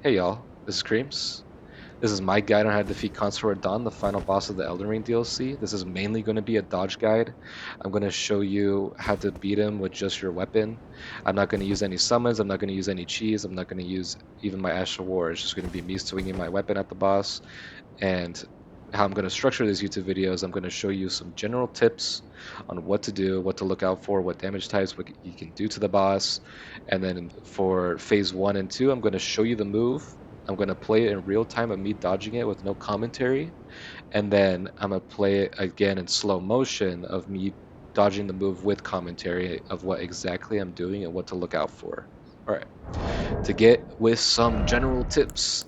Hey y'all, this is Creams. This is my guide on how to defeat Consort Radahn, the final boss of the eldenring DLC. This is mainly going to be a dodge guide. I'm going to show you how to beat him with just your weapon. I'm not going to use any summons, I'm not going to use any cheese, I'm not going to use even my Ash of War. It's just going to be me swinging my weapon at the boss. And how I'm going to structure this YouTube video is I'm going to show you some general tips on what to do, what to look out for, what damage types, what you can do to the boss. And then for phase 1 and 2, I'm going to show you the move. I'm going to play it in real time of me dodging it with no commentary. And then I'm going to play it again in slow motion of me dodging the move with commentary of what exactly I'm doing and what to look out for. Alright, to get with some general tips.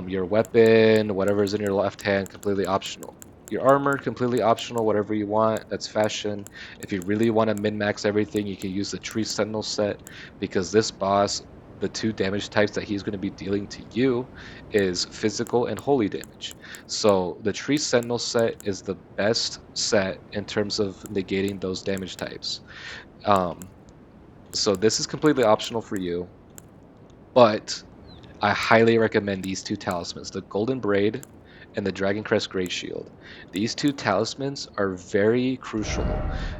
Your weapon, whatever's in your left hand, completely optional. Your armor, completely optional, whatever you want, that's fashion. If you really want to min-max everything, you can use the Tree Sentinel set, because this boss, the two damage types that he's going to be dealing to you is physical and holy damage. So the Tree Sentinel set is the best set in terms of negating those damage types. So this is completely optional for you, but I highly recommend these two talismans, the Golden Braid and the Dragon Crest Great Shield. These two talismans are very crucial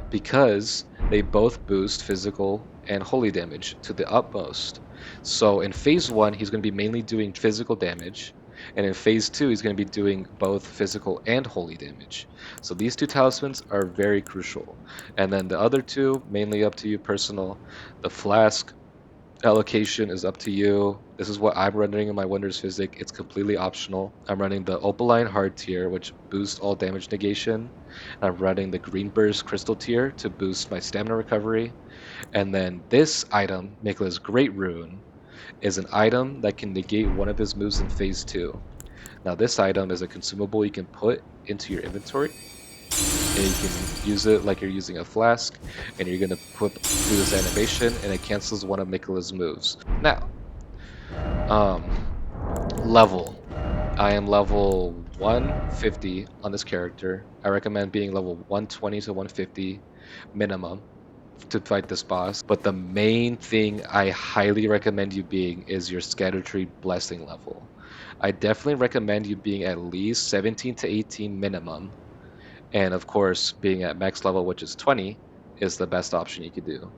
because they both boost physical and holy damage to the utmost. So in phase 1, he's going to be mainly doing physical damage, and in phase 2, he's going to be doing both physical and holy damage. So these two talismans are very crucial. And then the other two, mainly up to you personal. The Flask allocation is up to you. This is what I'm running in my Wonders Physic. It's completely optional. I'm running the Opaline Hard tier, which boosts all damage negation. I'm running the Green Burst Crystal tier to boost my stamina recovery. And then this item, Miquella's Great Rune, is an item that can negate one of his moves in phase 2. Now this item is a consumable you can put into your inventory, and you can use it like you're using a flask, and you're going to do this animation, and it cancels one of Miquella's moves. Now, level. I am level 150 on this character. I recommend being level 120 to 150 minimum to fight this boss. But the main thing I highly recommend you being is your Scattertree Blessing level. I definitely recommend you being at least 17 to 18 minimum. And of course, being at max level, which is 20, is the best option you could do.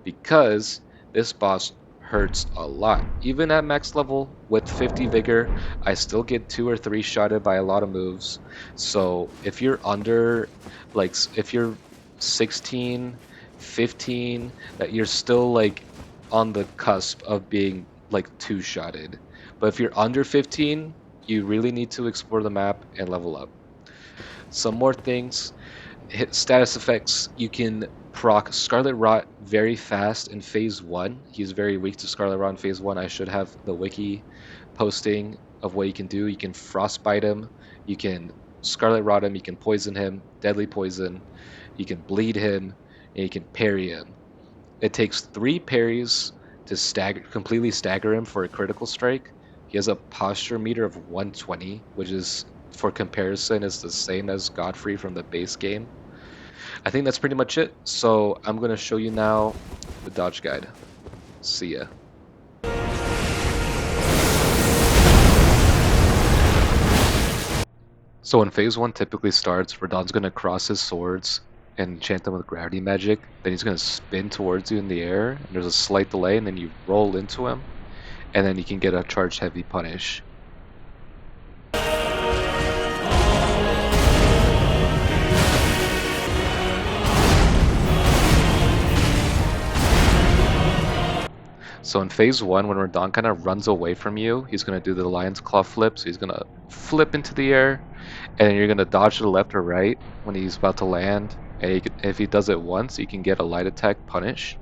Because this boss hurts a lot. Even at max level with 50 vigor, I still get 2 or 3 shotted by a lot of moves. So if you're under, like, if you're 16, 15, that you're still like on the cusp of being like 2-shotted. But if you're under 15, you really need to explore the map and level up. Some more things. Hit status effects. You can proc Scarlet Rot very fast in phase 1. He's very weak to Scarlet Rot in phase 1. I should have the wiki posting of what you can do. You can frostbite him, you can Scarlet Rot him, you can poison him, deadly poison, you can bleed him, and you can parry him. It takes 3 parries to completely stagger him for a critical strike. He has a posture meter of 120, which is, for comparison, is the same as Godfrey from the base game. I think that's pretty much it. So I'm going to show you now the dodge guide. See ya. So when phase 1 typically starts, Radahn's going to cross his swords and enchant them with gravity magic. Then he's going to spin towards you in the air, and there's a slight delay, and then you roll into him, and then you can get a charged heavy punish. So in phase 1, when Radahn kind of runs away from you, he's going to do the Lion's Claw flip. So he's going to flip into the air, and then you're going to dodge to the left or right when he's about to land. And if he does it once, you can get a light attack punish.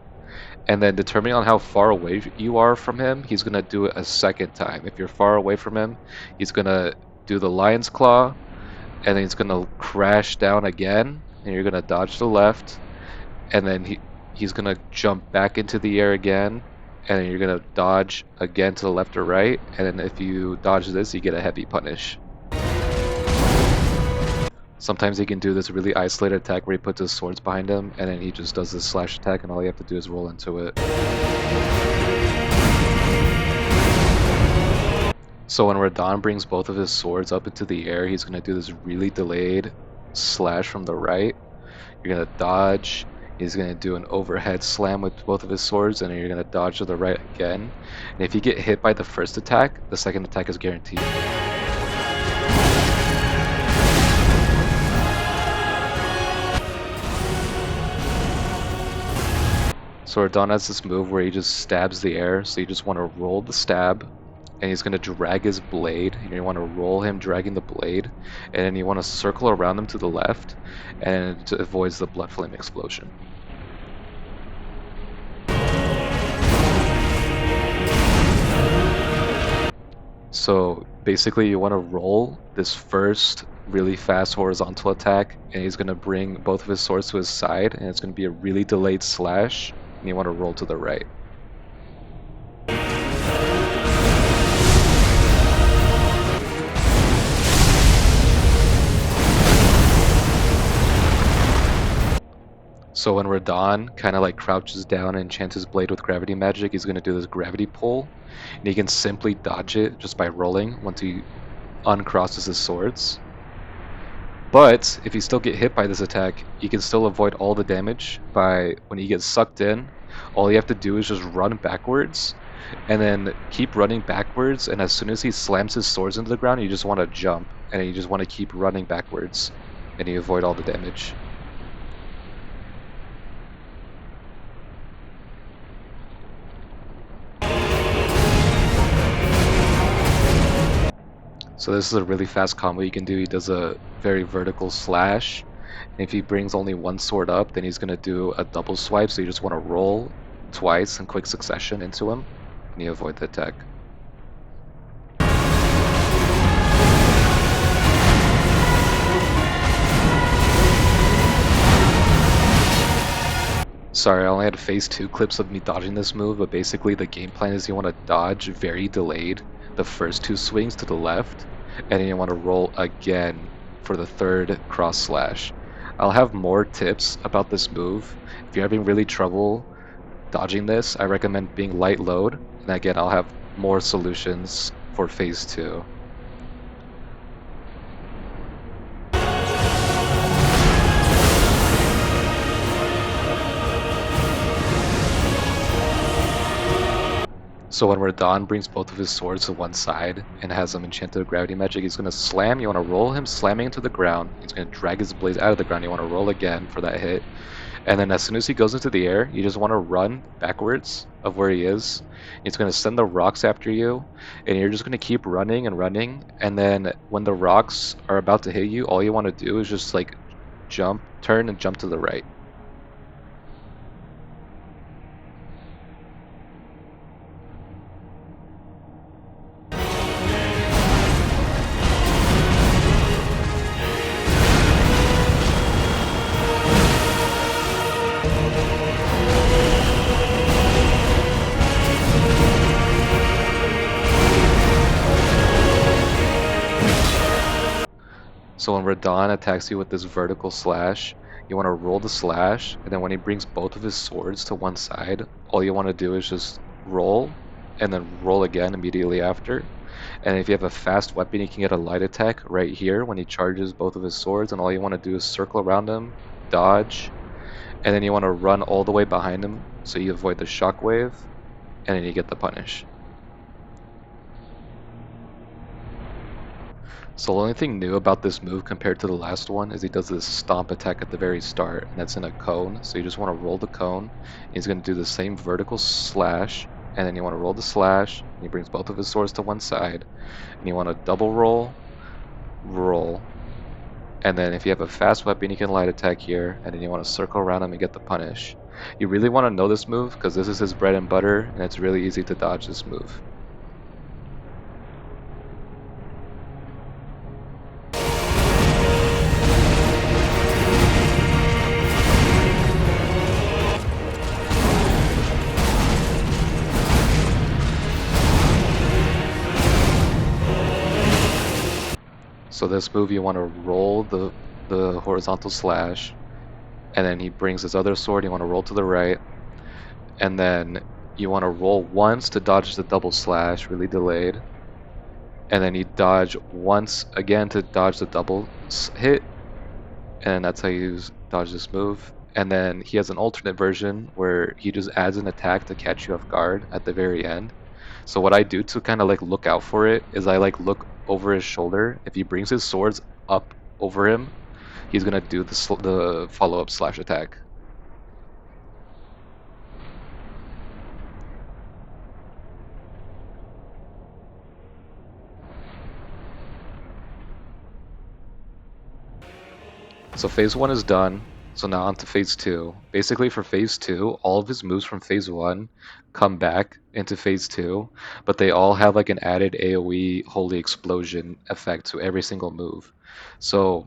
And then depending on how far away you are from him, he's going to do it a second time. If you're far away from him, he's going to do the Lion's Claw, and then he's going to crash down again, and you're going to dodge to the left, and then he's going to jump back into the air again, and then you're going to dodge again to the left or right, and then if you dodge this, you get a heavy punish. Sometimes he can do this really isolated attack where he puts his swords behind him, and then he just does this slash attack, and all you have to do is roll into it. So when Radahn brings both of his swords up into the air, he's going to do this really delayed slash from the right. You're going to dodge. He's going to do an overhead slam with both of his swords, and then you're going to dodge to the right again. And if you get hit by the first attack, the second attack is guaranteed. So Radahn has this move where he just stabs the air, so you just want to roll the stab, and he's going to drag his blade, and you want to roll him dragging the blade, and then you want to circle around him to the left, and it avoids the Bloodflame explosion. So basically you want to roll this first really fast horizontal attack, and he's going to bring both of his swords to his side, and it's going to be a really delayed slash, and you want to roll to the right. So when Radahn kind of like crouches down and enchants his blade with gravity magic, he's going to do this gravity pull, and he can simply dodge it just by rolling once he uncrosses his swords. But if you still get hit by this attack, you can still avoid all the damage by when he gets sucked in. All you have to do is just run backwards, and then keep running backwards, and as soon as he slams his swords into the ground, you just want to jump, and you just want to keep running backwards, and you avoid all the damage. So this is a really fast combo you can do. He does a very vertical slash, and if he brings only one sword up, then he's going to do a double swipe, so you just want to roll twice in quick succession into him, and you avoid the attack. Sorry, I only had phase 2 clips of me dodging this move, but basically the game plan is you want to dodge very delayed the first 2 swings to the left, and then you want to roll again for the third cross slash. I'll have more tips about this move. If you're having really trouble dodging this, I recommend being light load, and again I'll have more solutions for phase 2. So when Radahn brings both of his swords to one side and has them enchanted with gravity magic, he's going to slam. You want to roll him slamming into the ground. He's going to drag his blades out of the ground. You want to roll again for that hit. And then as soon as he goes into the air, you just want to run backwards of where he is. He's going to send the rocks after you, and you're just going to keep running and running. And then when the rocks are about to hit you, all you want to do is just like jump, turn, and jump to the right. So when Radahn attacks you with this vertical slash, you want to roll the slash, and then when he brings both of his swords to one side, all you want to do is just roll, and then roll again immediately after. And if you have a fast weapon, you can get a light attack right here when he charges both of his swords, and all you want to do is circle around him, dodge, and then you want to run all the way behind him so you avoid the shockwave, and then you get the punish. So the only thing new about this move compared to the last one is he does this stomp attack at the very start, and that's in a cone, so you just want to roll the cone. He's going to do the same vertical slash, and then you want to roll the slash, and he brings both of his swords to one side, and you want to double roll, roll, and then if you have a fast weapon you can light attack here, and then you want to circle around him and get the punish. You really want to know this move, because this is his bread and butter, and it's really easy to dodge this move. So this move you want to roll the horizontal slash, and then he brings his other sword, you want to roll to the right, and then you want to roll once to dodge the double slash, really delayed, and then you dodge once again to dodge the double hit, and that's how you dodge this move. And then he has an alternate version where he just adds an attack to catch you off guard at the very end. So what I do to kind of like look out for it is I like look over his shoulder. If he brings his swords up over him, he's gonna do the follow-up slash attack. So phase 1 is done. So now on to phase 2. Basically for phase 2, all of his moves from phase 1 come back into phase 2, but they all have like an added AoE Holy Explosion effect to every single move. So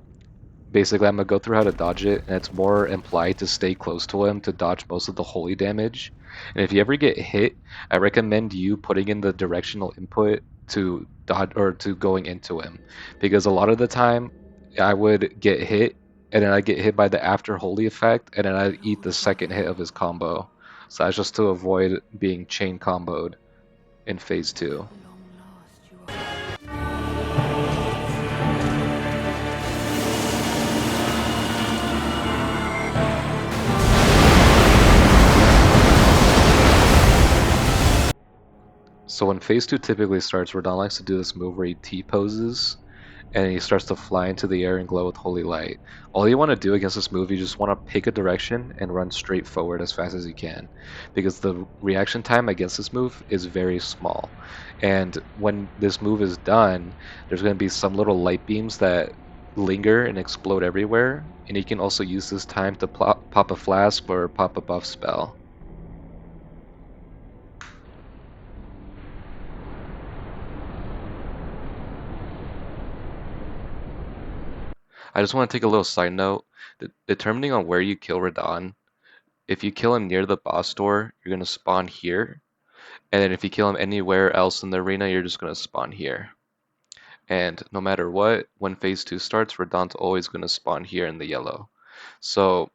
basically I'm gonna go through how to dodge it, and it's more implied to stay close to him to dodge most of the holy damage. And if you ever get hit, I recommend you putting in the directional input to dodge or to going into him, because a lot of the time I would get hit and then I get hit by the after holy effect, and then I eat the second hit of his combo. So that's just to avoid being chain comboed in phase 2. So when phase 2 typically starts, Radahn likes to do this move where he T-poses, and he starts to fly into the air and glow with holy light. All you want to do against this move, you just want to pick a direction and run straight forward as fast as you can, because the reaction time against this move is very small. And when this move is done, there's going to be some little light beams that linger and explode everywhere, and you can also use this time to pop a flask or pop a buff spell. I just want to take a little side note. Determining on where you kill Radahn, if you kill him near the boss door, you're going to spawn here. And then if you kill him anywhere else in the arena, you're just going to spawn here. And no matter what, when phase 2 starts, Radahn's always going to spawn here in the yellow. So,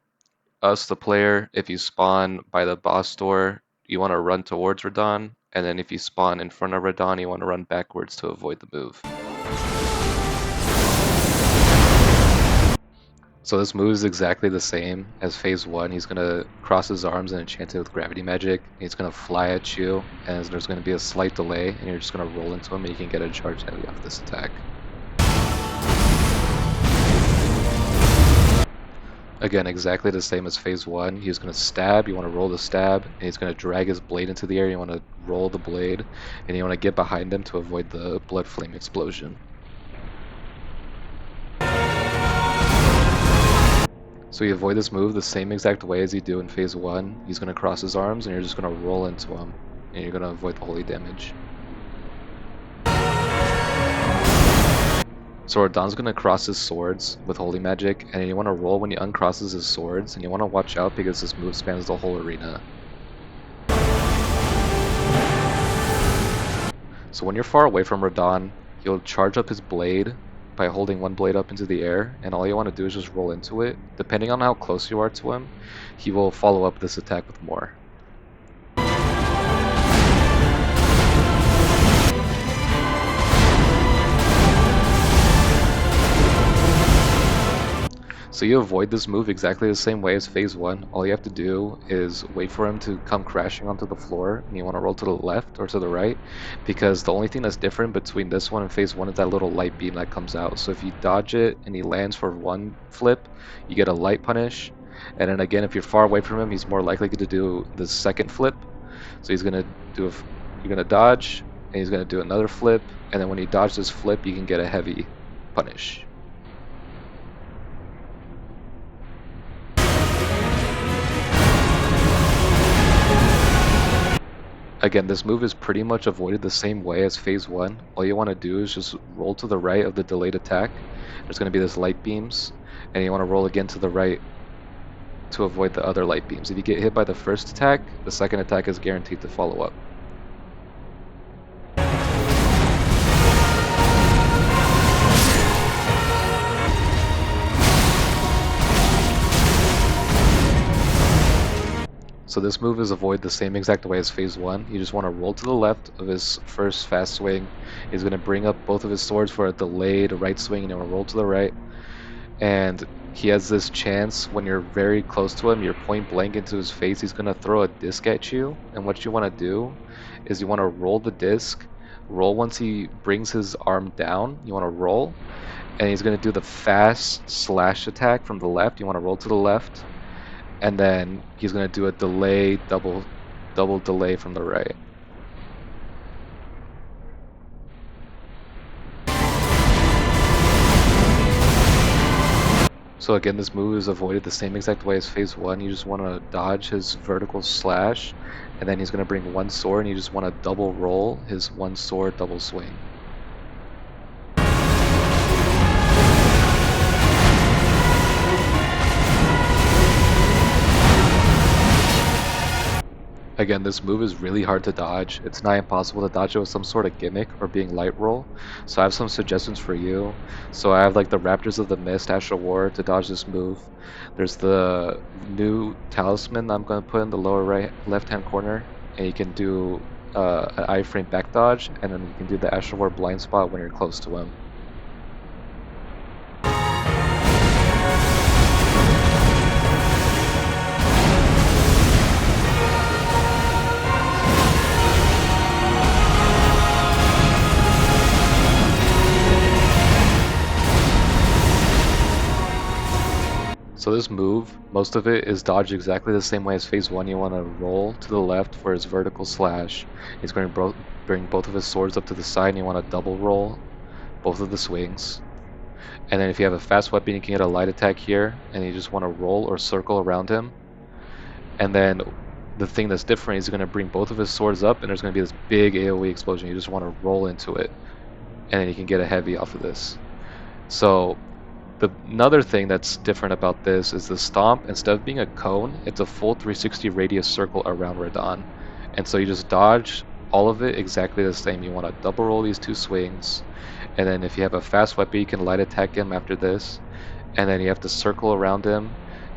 us, the player, if you spawn by the boss door, you want to run towards Radahn. And then if you spawn in front of Radahn, you want to run backwards to avoid the move. So this move is exactly the same as phase 1. He's going to cross his arms and enchant it with gravity magic. He's going to fly at you, and there's going to be a slight delay, and you're just going to roll into him, and you can get a charge heavy off this attack. Again, exactly the same as phase 1. He's going to stab, you want to roll the stab, and he's going to drag his blade into the air, you want to roll the blade, and you want to get behind him to avoid the Bloodflame explosion. So you avoid this move the same exact way as you do in phase 1. He's going to cross his arms, and you're just going to roll into him, and you're going to avoid the holy damage. So Radahn's going to cross his swords with holy magic, and you want to roll when he uncrosses his swords, and you want to watch out because this move spans the whole arena. So when you're far away from Radahn, he'll charge up his blade by holding one blade up into the air, and all you want to do is just roll into it. Depending on how close you are to him, he will follow up this attack with more. So you avoid this move exactly the same way as phase 1. All you have to do is wait for him to come crashing onto the floor, and you want to roll to the left or to the right, because the only thing that's different between this one and phase 1 is that little light beam that comes out. So if you dodge it and he lands for one flip, you get a light punish, and then again if you're far away from him, he's more likely to do the second flip. So he's gonna do you're gonna dodge, and he's gonna do another flip, and then when he dodges this flip, you can get a heavy punish. Again, this move is pretty much avoided the same way as phase 1. All you want to do is just roll to the right of the delayed attack. There's going to be this light beams, and you want to roll again to the right to avoid the other light beams. If you get hit by the first attack, the second attack is guaranteed to follow up. So this move is avoid the same exact way as phase 1. You just want to roll to the left of his first fast swing. He's going to bring up both of his swords for a delayed right swing, and he'll roll to the right. And he has this chance when you're very close to him, you're point blank into his face, he's going to throw a disc at you. And what you want to do is you want to roll the disc. Roll once he brings his arm down. You want to roll. And he's going to do the fast slash attack from the left. You want to roll to the left. And then he's going to do a delay, double delay from the right. So again, this move is avoided the same exact way as phase 1. You just want to dodge his vertical slash, and then he's going to bring one sword, and you just want to double roll his one sword double swing. Again, this move is really hard to dodge. It's not impossible to dodge it with some sort of gimmick or being light roll. So I have some suggestions for you. So I have like the Raptors of the Mist, Astral War to dodge this move. There's the new talisman I'm going to put in the lower right left hand corner, and you can do an iframe back dodge, and then you can do the Astral War blind spot when you're close to him. So this move, most of it is dodged exactly the same way as phase 1. You want to roll to the left for his vertical slash. He's going to bring both of his swords up to the side, and you want to double roll both of the swings. And then if you have a fast weapon, you can get a light attack here, and you just want to roll or circle around him. And then the thing that's different is he's going to bring both of his swords up, and there's going to be this big AoE explosion. You just want to roll into it, and then you can get a heavy off of this. So another thing that's different about this is the stomp. Instead of being a cone, it's a full 360 radius circle around Radahn. And so you just dodge all of it exactly the same. You want to double roll these two swings, and then if you have a fast weapon, you can light attack him after this, and then you have to circle around him,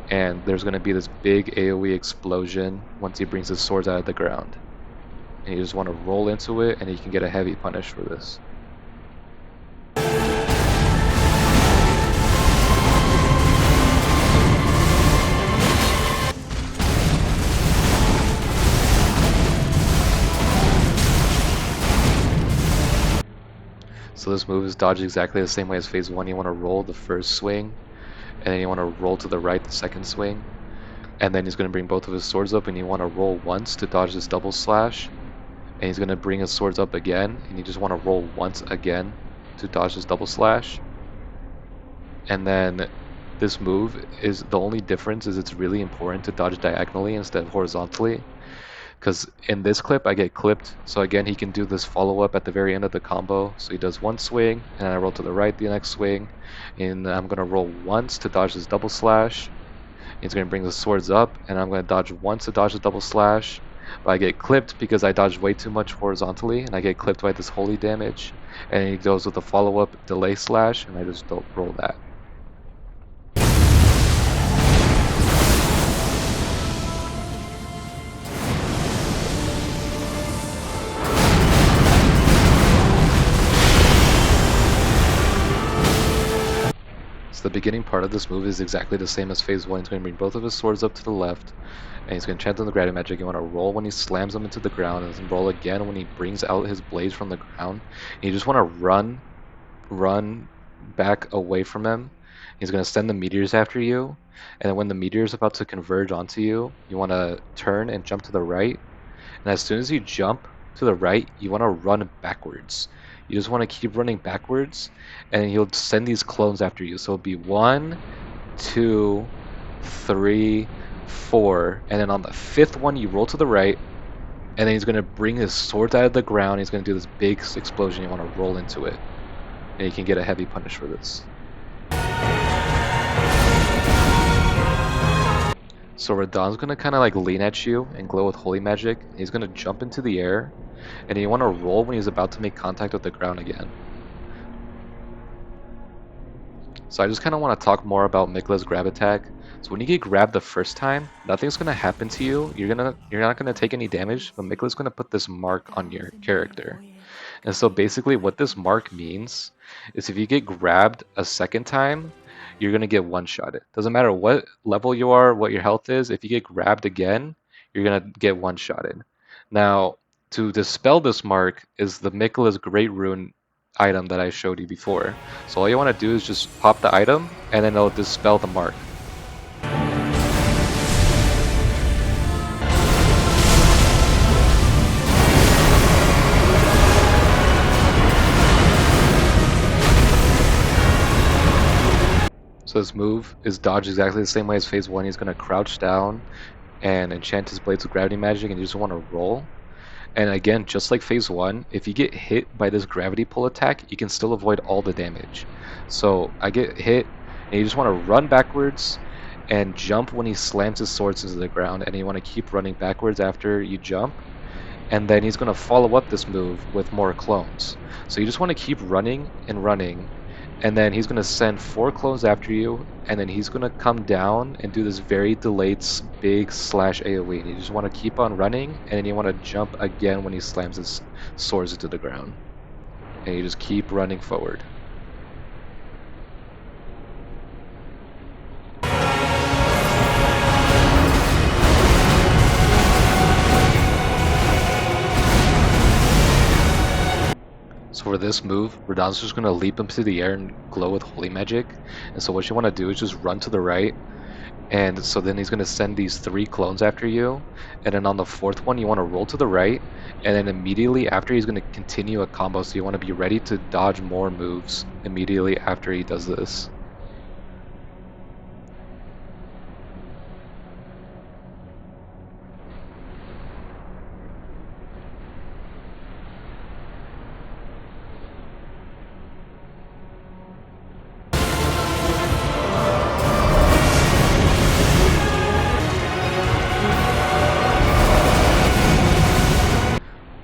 and there's going to be this big AoE explosion once he brings his swords out of the ground. And you just want to roll into it, and you can get a heavy punish for this. So this move is dodged exactly the same way as phase 1. You want to roll the first swing, and then you want to roll to the right the second swing, and then he's going to bring both of his swords up, and you want to roll once to dodge this double slash, and he's going to bring his swords up again, and you just want to roll once again to dodge this double slash. And then this move is the only difference is it's really important to dodge diagonally instead of horizontally. Because in this clip I get clipped, so again he can do this follow-up at the very end of the combo. So he does one swing, and I roll to the right the next swing, and I'm going to roll once to dodge this double slash. He's going to bring the swords up, and I'm going to dodge once to dodge the double slash, but I get clipped because I dodged way too much horizontally, and I get clipped by this holy damage, and he goes with a follow-up delay slash, and I just don't roll that. So the beginning part of this move is exactly the same as phase 1. He's going to bring both of his swords up to the left, and he's going to chant on the gravity magic. You want to roll when he slams them into the ground, and then roll again when he brings out his blades from the ground. And you just want to run back away from him. He's going to send the meteors after you, and then when the meteor is about to converge onto you, you want to turn and jump to the right. And as soon as you jump to the right, you want to run backwards. You just want to keep running backwards, and he'll send these clones after you. So it'll be 1, 2, 3, 4, and then on the 5th one you roll to the right, and then he's going to bring his swords out of the ground. He's going to do this big explosion. You want to roll into it, and you can get a heavy punish for this. So Radahn's going to kind of like lean at you and glow with holy magic. He's going to jump into the air, and you want to roll when he's about to make contact with the ground again. So I just kind of want to talk more about Miquella's grab attack. So when you get grabbed the first time, nothing's gonna happen to you. You're not gonna take any damage, but Miquella's gonna put this mark on your character. And so basically what this mark means is if you get grabbed a second time, you're going to get one-shotted. Doesn't matter what level you are, what your health is, if you get grabbed again, you're going to get one-shotted. Now, to dispel this mark is the Miquella's Great Rune item that I showed you before. So all you want to do is just pop the item, and then it'll dispel the mark. So this move is dodged exactly the same way as phase 1. He's going to crouch down and enchant his blades with gravity magic, and you just want to roll. And again, just like phase 1, if you get hit by this gravity pull attack, you can still avoid all the damage. So I get hit, and you just want to run backwards and jump when he slams his swords into the ground, and you want to keep running backwards after you jump. And then he's going to follow up this move with more clones. So you just want to keep running and running, and then he's going to send 4 clones after you, and then he's going to come down and do this very delayed big slash AoE. And you just want to keep on running, and then you want to jump again when he slams his swords into the ground. And you just keep running forward. So for this move, Radahn's just going to leap into the air and glow with holy magic. And so what you want to do is just run to the right. And so then he's going to send these 3 clones after you. And then on the 4th one, you want to roll to the right. And then immediately after, he's going to continue a combo. So you want to be ready to dodge more moves immediately after he does this.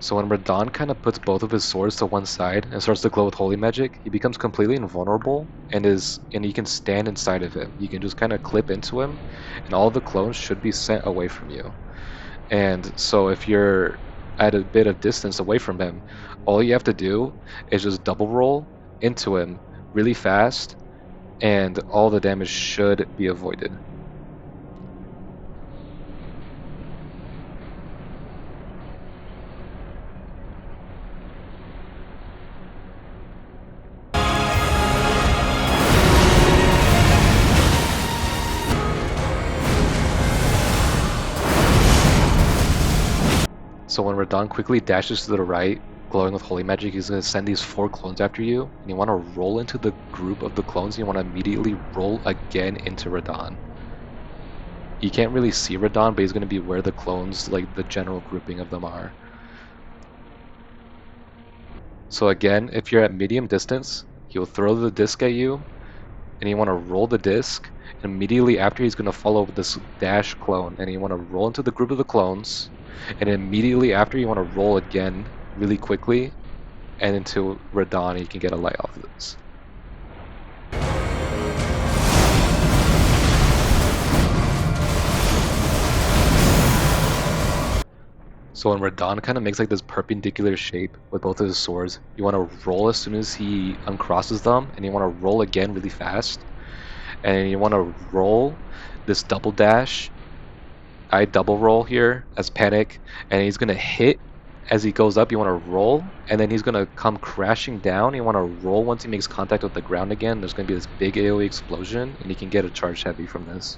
So when Radahn kind of puts both of his swords to one side and starts to glow with holy magic, he becomes completely invulnerable and you can stand inside of him. You can just kind of clip into him, and all the clones should be sent away from you. And so if you're at a bit of distance away from him, all you have to do is just double roll into him really fast, and all the damage should be avoided. So when Radahn quickly dashes to the right, glowing with holy magic, he's going to send these 4 clones after you, and you want to roll into the group of the clones, and you want to immediately roll again into Radahn. You can't really see Radahn, but he's going to be where the clones, like the general grouping of them are. So again, if you're at medium distance, he'll throw the disc at you, and you want to roll the disc, and immediately after he's going to follow with this dash clone, and you want to roll into the group of the clones, and immediately after you want to roll again really quickly and into Radahn, you can get a light off of this. So when Radahn kind of makes like this perpendicular shape with both of his swords, you want to roll as soon as he uncrosses them, and you want to roll again really fast, and you want to roll this double dash. I double roll here as panic, and he's gonna hit as he goes up. You want to roll, and then he's gonna come crashing down. You want to roll once he makes contact with the ground again. There's gonna be this big AoE explosion, and you can get a charge heavy from this.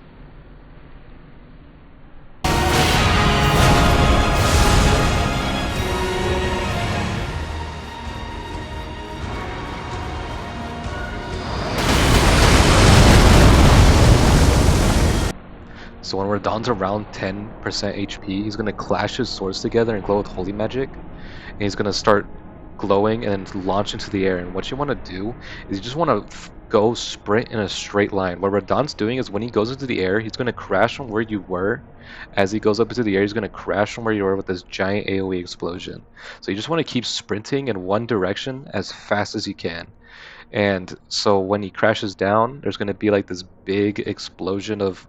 So when Radahn's around 10% HP, he's going to clash his swords together and glow with holy magic. And he's going to start glowing and then launch into the air. And what you want to do is you just want to go sprint in a straight line. What Radahn's doing is when he goes into the air, he's going to crash from where you were. As he goes up into the air, he's going to crash from where you were with this giant AoE explosion. So you just want to keep sprinting in one direction as fast as you can. And so when he crashes down, there's going to be like this big explosion of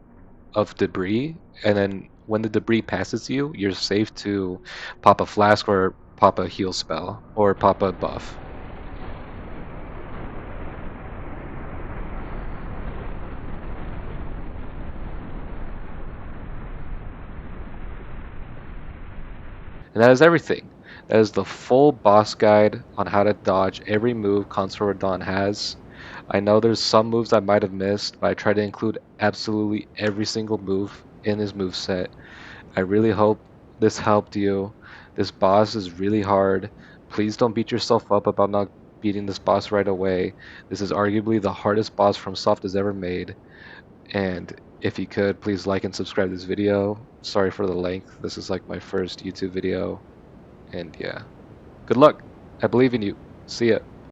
debris, and then when the debris passes you, you're safe to pop a flask or pop a heal spell or pop a buff. And that is everything. That is the full boss guide on how to dodge every move Consort Radahn has. I know there's some moves I might have missed, but I try to include absolutely every single move in his move set. I really hope this helped you. This boss is really hard. Please don't beat yourself up about not beating this boss right away. This is arguably the hardest boss FromSoft has ever made. And if you could, please like and subscribe to this video. Sorry for the length. This is like my first YouTube video. And yeah, good luck. I believe in you. See ya.